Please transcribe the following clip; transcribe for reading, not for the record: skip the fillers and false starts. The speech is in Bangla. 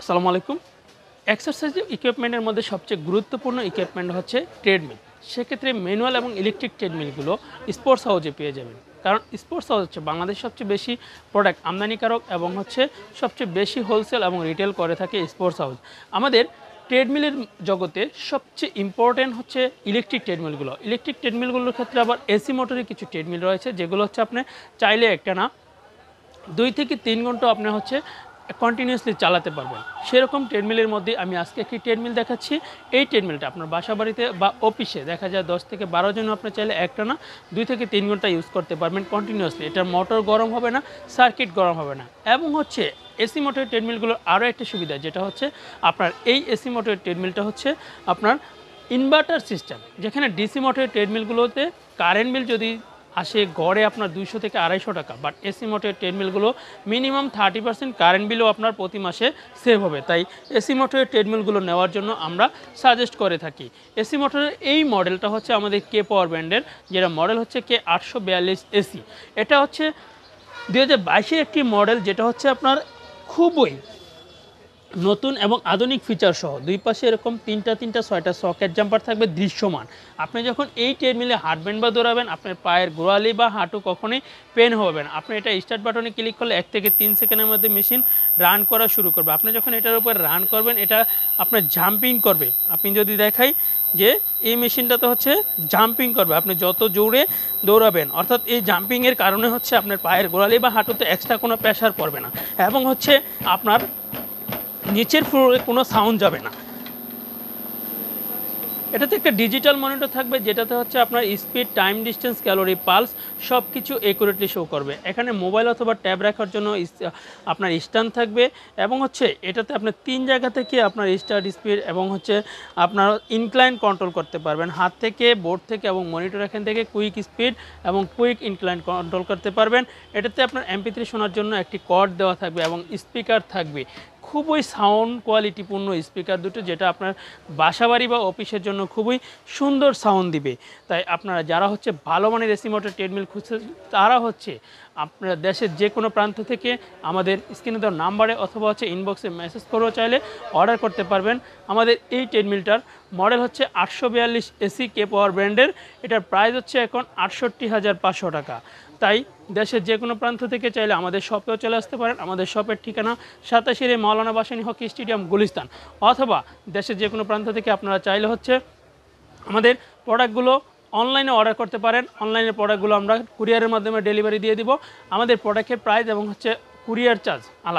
আসসালামু আলাইকুম। এক্সারসাইজ ইকুইপমেন্টের মধ্যে সবচেয়ে গুরুত্বপূর্ণ ইকুইপমেন্ট হচ্ছে ট্রেডমিল। সেক্ষেত্রে ম্যানুয়াল এবং ইলেকট্রিক ট্রেডমিলগুলো স্পোর্টস হাউজে পেয়ে যাবেন। কারণ স্পোর্টস হাউস হচ্ছে বাংলাদেশ সবচেয়ে বেশি প্রোডাক্ট আমদানিকারক এবং হচ্ছে সবচেয়ে বেশি হোলসেল এবং রিটেল করে থাকে স্পোর্টস হাউস। আমাদের ট্রেডমিলের জগতে সবচেয়ে ইম্পর্টেন্ট হচ্ছে ইলেকট্রিক ট্রেডমিলগুলো। ইলেকট্রিক ট্রেডমিলগুলোর ক্ষেত্রে আবার এসি মোটরের কিছু ট্রেডমিল রয়েছে, যেগুলো হচ্ছে আপনি চাইলে একটা না 2 থেকে 3 ঘন্টা আপনি হচ্ছে কন্টিনিউয়াসলি চালাতে পারবেন। সেরকম ট্রেডমিলের মধ্যে আমি আজকে একটি ট্রেডমিল দেখাচ্ছি। এই ট্রেডমিলটা আপনার বাসা বাড়িতে বা অফিসে দেখা যায় 10 থেকে 12 জন আপনি চাইলে একটানা 2 থেকে 3 ঘন্টা ইউজ করতে পারবেন কন্টিনিউয়াসলি। এটার মোটর গরম হবে না, সার্কিট গরম হবে না। এবং হচ্ছে এসি মোটরের ট্রেডমিলগুলোর আরও একটা সুবিধা, যেটা হচ্ছে আপনার এই এসি মোটরের ট্রেডমিলটা হচ্ছে আপনার ইনভার্টার সিস্টেম। যেখানে ডিসি মোটরের ট্রেডমিলগুলোতে কারেন্ট বিল যদি আসে গড়ে আপনার 200 থেকে 250 টাকা, বাট এসি মোটরের ট্রেডমিলগুলো মিনিমাম 30% কারেন্ট বিলও আপনার প্রতি মাসে সেভ হবে। তাই এসি মোটরের ট্রেডমিলগুলো নেওয়ার জন্য আমরা সাজেস্ট করে থাকি। এসি মোটরের এই মডেলটা হচ্ছে আমাদের কে পাওয়ার ব্র্যান্ডের, যেটা মডেল হচ্ছে কে 842 এসি। এটা হচ্ছে 2022-এর একটি মডেল, যেটা হচ্ছে আপনার খুবই নতুন এবং আধুনিক ফিচার সহ। দুই পাশে এরকম তিনটা 6টা সকেট জাম্পার থাকবে দৃশ্যমান। আপনি যখন এই ট্রেডমিলে হাঁটবেন বা দৌড়াবেন, আপনার পায়ের গোড়ালি বা হাঁটু কখনোই পেন হবে না। আপনি এটা স্টার্ট বাটনে ক্লিক করলে 1 থেকে 3 সেকেন্ডের মধ্যে মেশিন রান করা শুরু করবে। আপনি যখন এটার উপর রান করবেন, এটা আপনার জাম্পিং করবে। আপনি যদি দেখাই যে এই মেশিনটাতে হচ্ছে জাম্পিং করবে, আপনি যত জোরে দৌড়াবেন, অর্থাৎ এই জাম্পিংয়ের কারণে হচ্ছে আপনার পায়ের গোড়ালি বা হাঁটুতে এক্সট্রা কোনো প্রেশার পড়বে না এবং হচ্ছে আপনার নিচের ফ্লোরে কোনো সাউন্ড যাবে না। এটাতে একটা ডিজিটাল মনিটর থাকবে, যেটাতে হচ্ছে আপনার speed, time, distance, calorie, pulse সব কিছু একুরেটলি শো করবে। এখানে মোবাইল অথবা ট্যাব রাখার জন্য আপনার স্ট্যান্ড থাকবে এবং হচ্ছে এটাতে আপনার 3 জায়গা থেকে আপনার স্টার্ট, স্পিড এবং হচ্ছে আপনার ইনক্লাইন কন্ট্রোল করতে পারবেন। হাত থেকে, বোর্ড থেকে এবং মনিটর এখান থেকে কুইক স্পিড এবং কুইক ইনক্লাইন কন্ট্রোল করতে পারবেন। এটাতে আপনার MP3 শোনার জন্য একটি কর্ড দেওয়া থাকবে এবং স্পিকার থাকবে। খুবই সাউন্ড কোয়ালিটিপূর্ণ স্পিকার দুটো, যেটা আপনার বাসাবাড়ি বা অফিসের জন্য খুবই সুন্দর সাউন্ড দিবে। তাই আপনারা যারা হচ্ছে ভালো মানের এসি মোটর ট্রেডমিল খুঁজছে, তারা হচ্ছে আপনারা দেশের যে কোনো প্রান্ত থেকে আমাদের স্ক্রিনে দেওয়া নাম্বারে অথবা হচ্ছে ইনবক্সে মেসেজ করেও চাইলে অর্ডার করতে পারবেন। আমাদের এই ট্রেডমিলটার মডেল হচ্ছে 842 এসি কে পাওয়ার ব্র্যান্ডের। এটার প্রাইস হচ্ছে এখন 68,500 টাকা। তাই দেশের যে কোনো প্রান্ত থেকে চাইলে আমাদের শপেও চলে আসতে পারেন। আমাদের শপের ঠিকানা 87 মাওলানা ভাসানী হকি স্টেডিয়াম, গুলিস্তান। অথবা দেশের যে কোনো প্রান্ত থেকে আপনারা চাইলে হচ্ছে আমাদের প্রোডাক্টগুলো অনলাইনে অর্ডার করতে পারেন। অনলাইনের প্রোডাক্টগুলো আমরা কুরিয়ারের মাধ্যমে ডেলিভারি দিয়ে দিব। আমাদের প্রোডাক্টের প্রাইস এবং হচ্ছে কুরিয়ার চার্জ আলাদা।